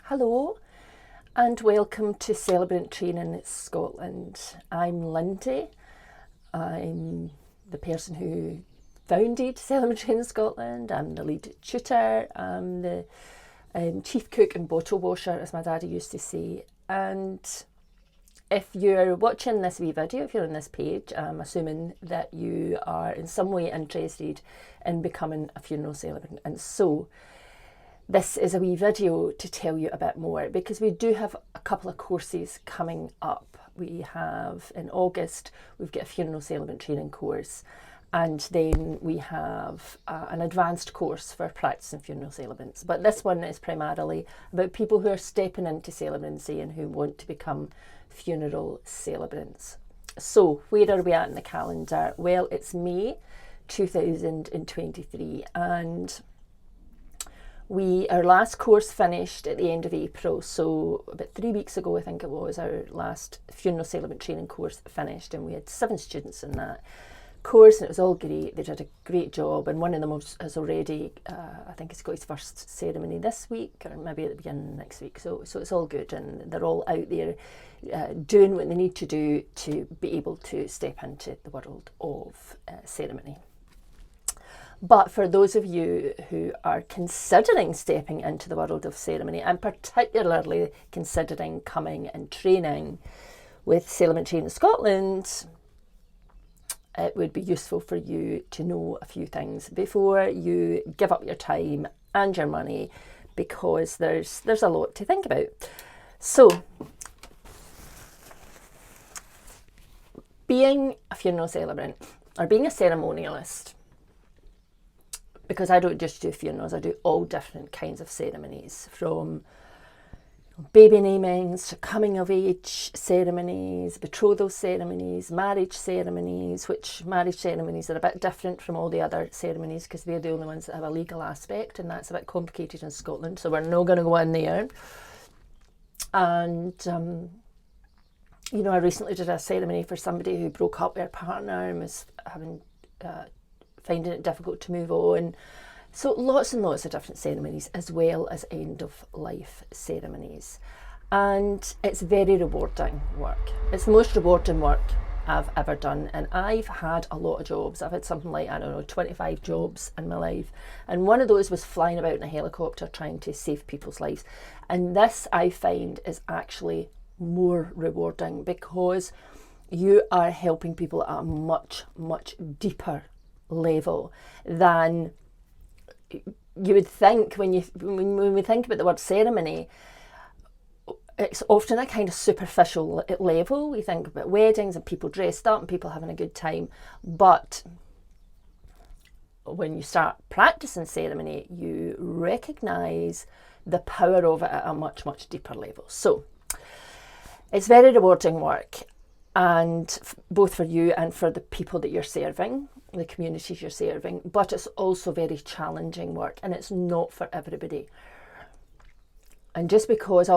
Hello and welcome to Celebrant Training Scotland. I'm Lindy. I'm the person who founded Celebrant Training Scotland. I'm the lead tutor. I'm the chief cook and bottle washer, as my daddy used to say. And if you're watching this wee video, if you're on this page, I'm assuming that you are in some way interested in becoming a funeral celebrant. And so this is a wee video to tell you a bit more, because we do have a couple of courses coming up. We have in August, we've got a funeral celebrant training course, and then we have an advanced course for practicing funeral celebrants. But this one is primarily about people who are stepping into celebrancy and who want to become funeral celebrants. So where are we at in the calendar? Well, it's May 2023, and our last course finished at the end of April, so about 3 weeks ago I think it was, our last funeral celebrant training course finished, and we had 7 students in that course and it was all great. They did a great job, and one of them has already, I think he's got his first ceremony this week or maybe at the beginning of next week, so it's all good, and they're all out there doing what they need to do to be able to step into the world of ceremony. But for those of you who are considering stepping into the world of ceremony, and particularly considering coming and training with Celebrant Training Scotland, it would be useful for you to know a few things before you give up your time and your money, because there's a lot to think about. So, being a funeral celebrant or being a ceremonialist, because I don't just do funerals, I do all different kinds of ceremonies, from baby namings to coming of age ceremonies, betrothal ceremonies, marriage ceremonies, which marriage ceremonies are a bit different from all the other ceremonies because they're the only ones that have a legal aspect, and that's a bit complicated in Scotland, so we're not going to go in there. And I recently did a ceremony for somebody who broke up with her partner and was finding it difficult to move on. So lots and lots of different ceremonies, as well as end of life ceremonies. And it's very rewarding work. It's the most rewarding work I've ever done. And I've had a lot of jobs. I've had something like, 25 jobs in my life. And one of those was flying about in a helicopter trying to save people's lives. And this, I find, is actually more rewarding, because you are helping people at a much, much deeper level than you would think when we think about the word ceremony. It's often a kind of superficial level. We think about weddings and people dressed up and people having a good time, but when you start practicing ceremony, you recognise the power of it at a much, much deeper level. So it's very rewarding work, and both for you and for the people that you're serving, the communities you're serving, but it's also very challenging work, and it's not for everybody. And just because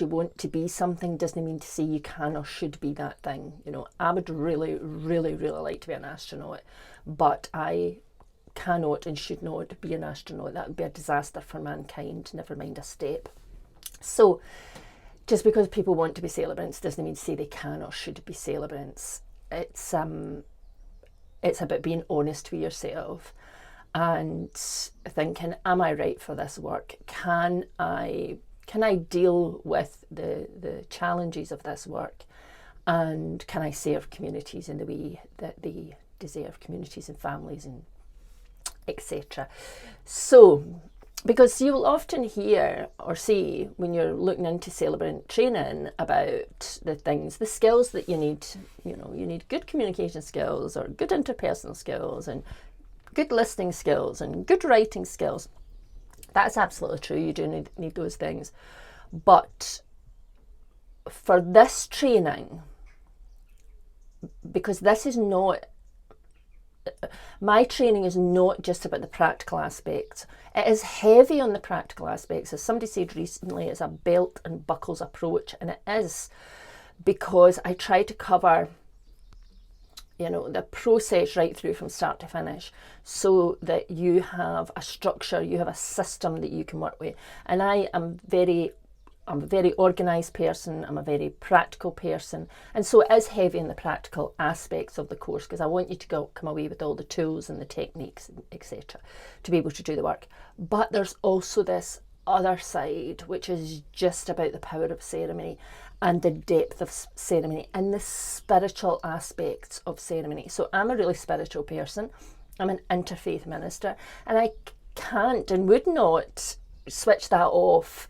you want to be something doesn't mean to say you can or should be that thing. I would really, really, really like to be an astronaut, but I cannot and should not be an astronaut. That would be a disaster for mankind, never mind a step. So just because people want to be celebrants doesn't mean to say they can or should be celebrants. It's about being honest with yourself and thinking, am I right for this work? Can I deal with the challenges of this work? And can I serve communities in the way that they deserve, communities and families and etc. So, because you will often hear or see when you're looking into celebrant training about the skills that you need. You need good communication skills or good interpersonal skills and good listening skills and good writing skills. That's absolutely true. You do need those things. But for this training, because this is not, my training is not just about the practical aspects. It is heavy on the practical aspects. As somebody said recently, it's a belt and buckles approach, and it is, because I try to cover you know, the process right through from start to finish, so that you have a structure, you have a system that you can work with. And I'm a very organised person, I'm a very practical person, and so it is heavy in the practical aspects of the course, because I want you to come away with all the tools and the techniques, etc., to be able to do the work. But there's also this other side, which is just about the power of ceremony and the depth of ceremony and the spiritual aspects of ceremony. So I'm a really spiritual person. I'm an interfaith minister, and I can't and would not switch that off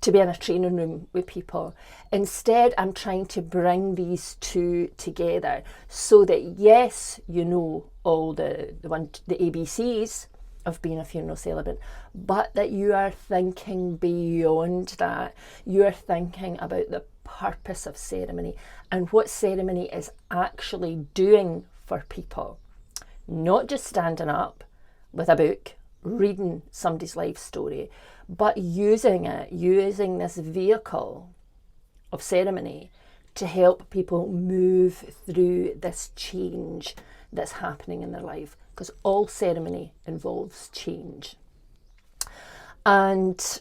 to be in a training room with people. Instead, I'm trying to bring these two together so that, yes, you know all the ABCs of being a funeral celebrant, but that you are thinking beyond that. You are thinking about the purpose of ceremony and what ceremony is actually doing for people. Not just standing up with a book, reading somebody's life story, but using this vehicle of ceremony to help people move through this change that's happening in their life, because all ceremony involves change. And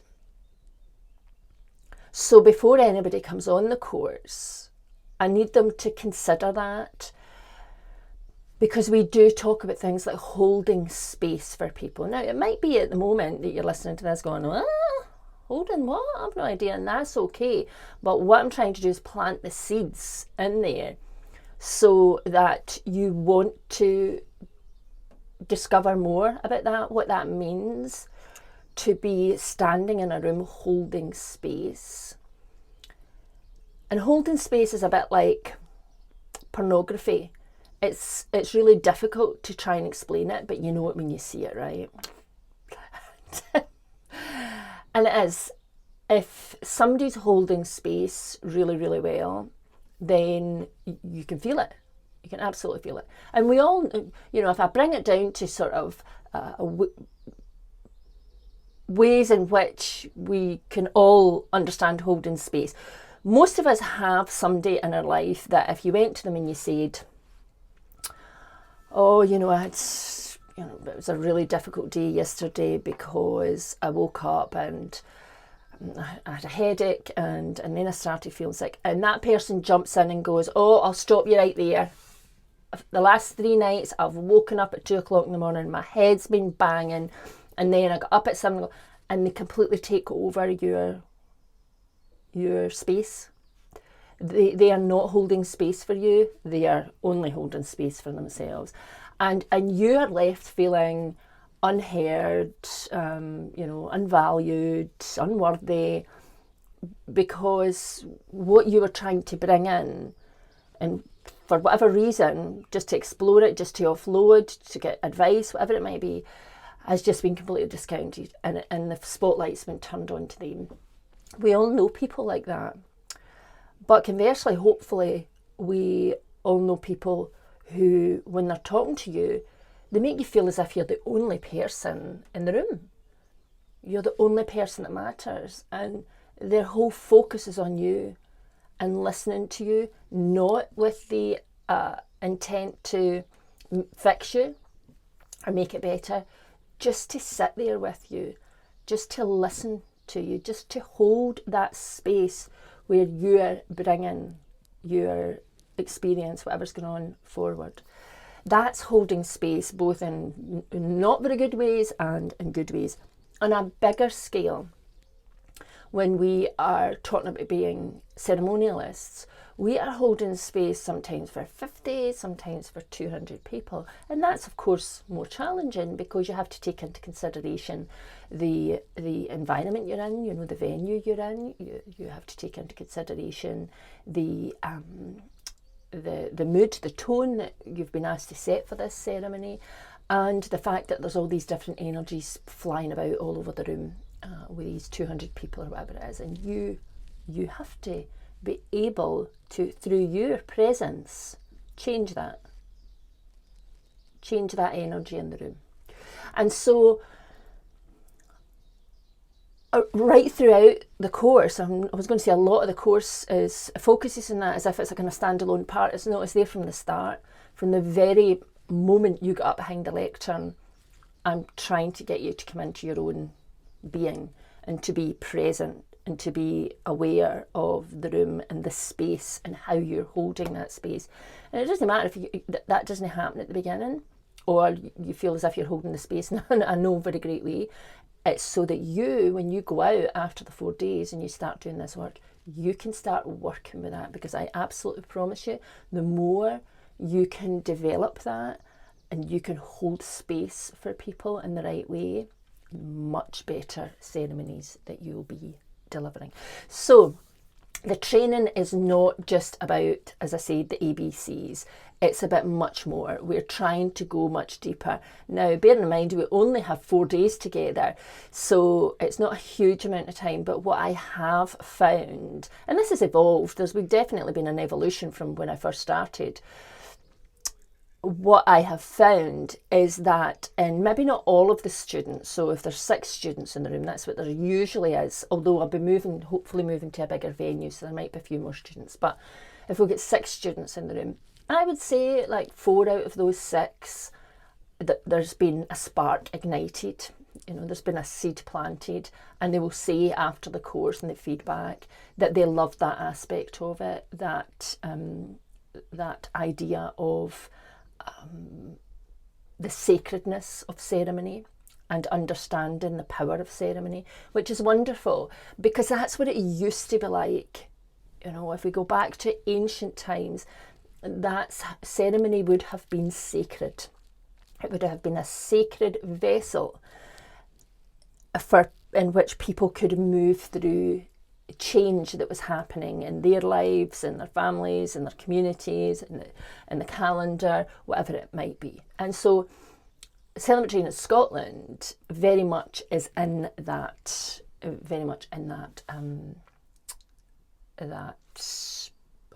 so before anybody comes on the course, I need them to consider that, because we do talk about things like holding space for people. Now, it might be at the moment that you're listening to this going, holding what? I've no idea, and that's okay. But what I'm trying to do is plant the seeds in there so that you want to discover more about that, what that means to be standing in a room holding space. And holding space is a bit like pornography. It's really difficult to try and explain it, but you know it when you see it, right? And it is. If somebody's holding space really, really well, then you can feel it. You can absolutely feel it. And we all, you know, if I bring it down to sort of ways in which we can all understand holding space, most of us have somebody in our life that if you went to them and you said, oh, you know, it was a really difficult day yesterday because I woke up and I had a headache and then I started feeling sick. And that person jumps in and goes, oh, I'll stop you right there. The last 3 nights I've woken up at 2 o'clock in the morning, my head's been banging, and then I got up at 7 o'clock, and they completely take over your space. They are not holding space for you. They are only holding space for themselves. And you are left feeling unheard, unvalued, unworthy, because what you were trying to bring in, and for whatever reason, just to explore it, just to offload, to get advice, whatever it might be, has just been completely discounted, and the spotlight's been turned onto them. We all know people like that. But conversely, hopefully, we all know people who, when they're talking to you, they make you feel as if you're the only person in the room. You're the only person that matters, and their whole focus is on you and listening to you, not with the intent to fix you or make it better, just to sit there with you, just to listen to you, just to hold that space where you're bringing your experience, whatever's going on, forward. That's holding space, both in not very good ways and in good ways. On a bigger scale, when we are talking about being ceremonialists, we are holding space sometimes for 50, sometimes for 200 people. And that's, of course, more challenging because you have to take into consideration the environment you're in, you know, the venue you're in. You have to take into consideration the mood, the tone that you've been asked to set for this ceremony, and the fact that there's all these different energies flying about all over the room with these 200 people or whatever it is. And you have to be able to, through your presence, change that energy in the room. And so right throughout the course, I was going to say a lot of the course focuses on that as if it's a kind of standalone part. It's there from the start. From the very moment you got up behind the lectern, I'm trying to get you to come into your own being and to be present and to be aware of the room and the space and how you're holding that space. And it doesn't matter if that doesn't happen at the beginning, or you feel as if you're holding the space in a no very great way. It's so that you, when you go out after the 4 days and you start doing this work, you can start working with that, because I absolutely promise you, the more you can develop that and you can hold space for people in the right way, much better ceremonies that you'll be delivering. So the training is not just about, as I said, the ABCs. It's about much more. We're trying to go much deeper. Now, bear in mind, we only have 4 days together, so it's not a huge amount of time. But what I have found, and this has evolved, there's definitely been an evolution from when I first started. What I have found is that, and maybe not all of the students, so if there's 6 students in the room, that's what there usually is, although I'll be hopefully moving to a bigger venue, so there might be a few more students. But if we get 6 students in the room, I would say like 4 out of those 6, there's been a spark ignited, there's been a seed planted, and they will say after the course and the feedback that they love that aspect of it, that idea of the sacredness of ceremony and understanding the power of ceremony, which is wonderful, because that's what it used to be like. If we go back to ancient times, that ceremony would have been sacred. It would have been a sacred vessel in which people could move through change that was happening in their lives, in their families, in their communities, in the calendar, whatever it might be. And so Celebrant in Scotland very much is in that,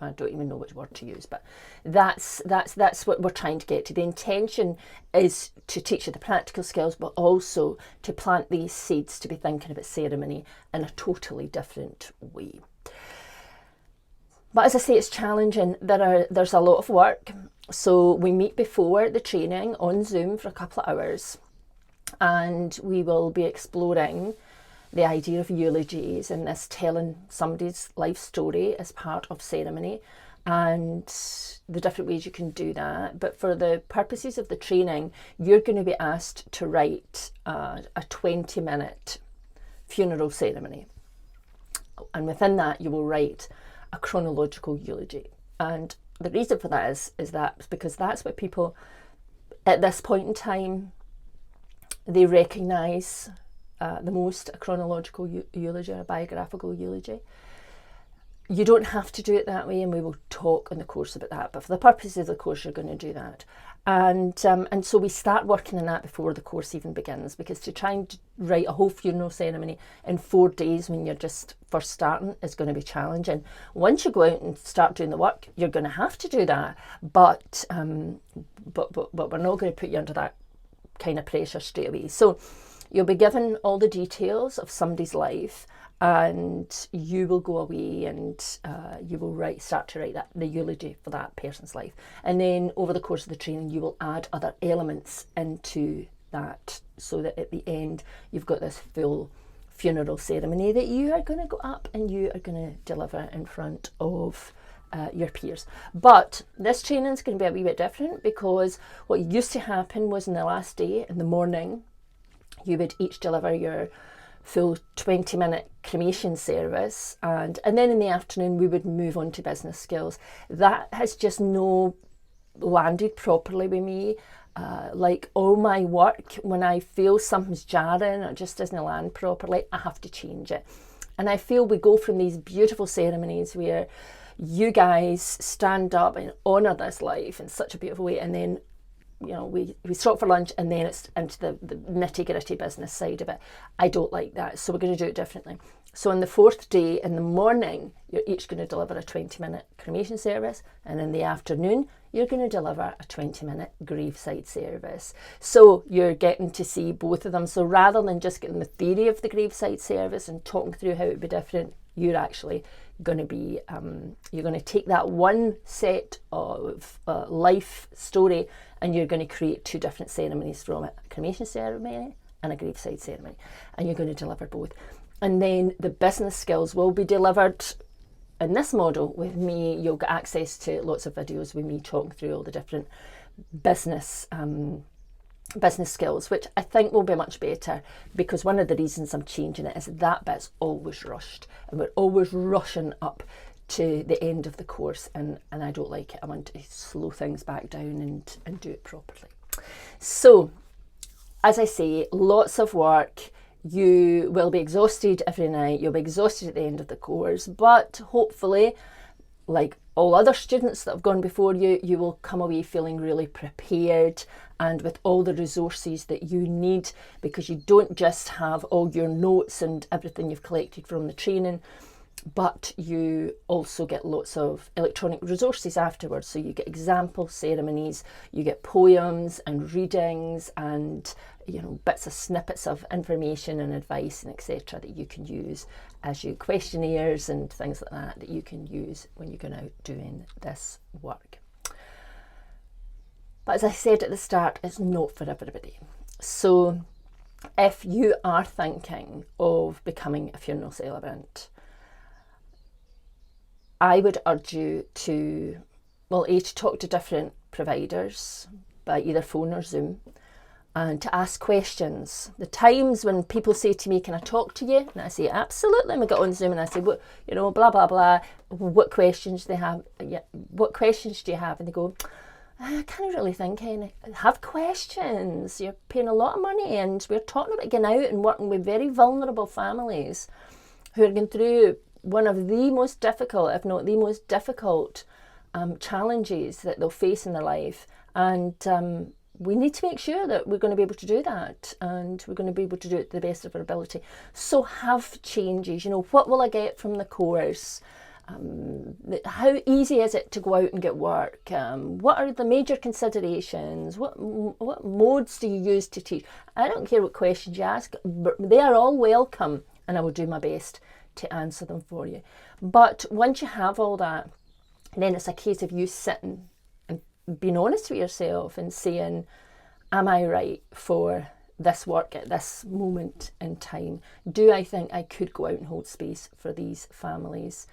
I don't even know which word to use, but that's what we're trying to get to. The intention is to teach you the practical skills, but also to plant these seeds to be thinking about ceremony in a totally different way. But as I say, it's challenging. There's a lot of work. So we meet before the training on Zoom for a couple of hours, and we will be exploring the idea of eulogies and this telling somebody's life story as part of ceremony and the different ways you can do that. But for the purposes of the training, you're going to be asked to write a 20-minute funeral ceremony. And within that, you will write a chronological eulogy. And the reason for that is that because that's what people at this point in time, they recognise the most, a chronological eulogy, a biographical eulogy. You don't have to do it that way, and we will talk in the course about that. But for the purposes of the course, you're going to do that. And so we start working on that before the course even begins, because to try and write a whole funeral ceremony in 4 days when you're just first starting is going to be challenging. Once you go out and start doing the work, you're going to have to do that. But we're not going to put you under that kind of pressure straight away. So you'll be given all the details of somebody's life, and you will go away and you will start to write the eulogy for that person's life. And then over the course of the training, you will add other elements into that, so that at the end, you've got this full funeral ceremony that you are going to go up and you are going to deliver in front of your peers. But this training is going to be a wee bit different, because what used to happen was, in the last day, in the morning, you would each deliver your full 20-minute cremation service, and then in the afternoon we would move on to business skills. That has just no landed properly with me. Like all my work, when I feel something's jarring or just doesn't land properly, I have to change it. And I feel we go from these beautiful ceremonies where you guys stand up and honour this life in such a beautiful way, and then we stop for lunch, and then it's into the nitty-gritty business side of it. I don't like that, so we're going to do it differently. So on the 4th day, in the morning, you're each going to deliver a 20-minute cremation service, and in the afternoon, you're going to deliver a 20-minute graveside service. So you're getting to see both of them. So rather than just getting the theory of the graveside service and talking through how it would be different You're actually going to be, you're going to take that one set of life story and you're going to create 2 different ceremonies from it, a cremation ceremony and a graveside ceremony, and you're going to deliver both. And then the business skills will be delivered in this model with me. You'll get access to lots of videos with me talking through all the different business skills, which I think will be much better, because one of the reasons I'm changing it is that bit's always rushed and we're always rushing up to the end of the course, and I don't like it. I want to slow things back down and do it properly. So, as I say, lots of work. You will be exhausted every night. You'll be exhausted at the end of the course, but hopefully, like all other students that have gone before you, you will come away feeling really prepared and with all the resources that you need, because you don't just have all your notes and everything you've collected from the training, but you also get lots of electronic resources afterwards. So you get example ceremonies, you get poems and readings and, you know, bits of snippets of information and advice and etc. that you can use as your questionnaires and things like that you can use when you're going out doing this work. But as I said at the start, it's not for everybody. So if you are thinking of becoming a funeral celebrant, I would urge you to, well, to talk to different providers by either phone or Zoom, and to ask questions. The times when people say to me, can I talk to you? And I say, absolutely. And we get on Zoom and I say, what, you know, blah, blah, blah. What questions do they have? Yeah, what questions do you have? And they go, I can't really think any. Have questions. You're paying a lot of money, and we're talking about going out and working with very vulnerable families who are going through one of the most difficult, if not the most difficult, challenges that they'll face in their life. And we need to make sure that we're going to be able to do that, and we're going to be able to do it to the best of our ability. So have changes. You know, what will I get from the course? How easy is it to go out and get work? What are the major considerations? What modes do you use to teach? I don't care what questions you ask, but they are all welcome, and I will do my best to answer them for you. But once you have all that, then it's a case of you sitting and being honest with yourself and saying, am I right for this work at this moment in time? Do I think I could go out and hold space for these families?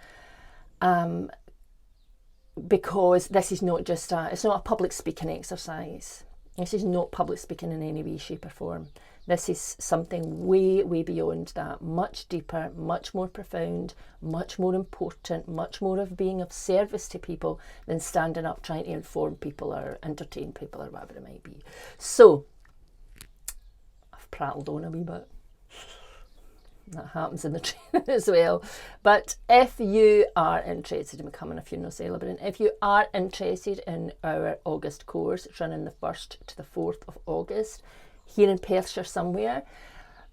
Because this is not just it's not a public speaking exercise. This is not public speaking in any way, shape or form. This is something way, way beyond that, much deeper, much more profound, much more important, much more of being of service to people than standing up trying to inform people or entertain people or whatever it might be. So, I've prattled on a wee bit. That happens in the training as well. But if you are interested in becoming a funeral celebrant, if you are interested in our August course, it's running the 1st to the 4th of August, here in Perthshire somewhere,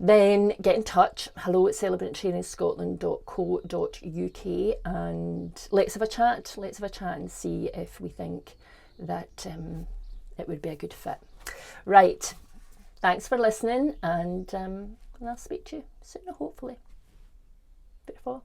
then get in touch. hello@celebranttrainingscotland.co.uk, and let's have a chat. Let's have a chat and see if we think that it would be a good fit. Right. Thanks for listening, and I'll speak to you soon, hopefully. Before.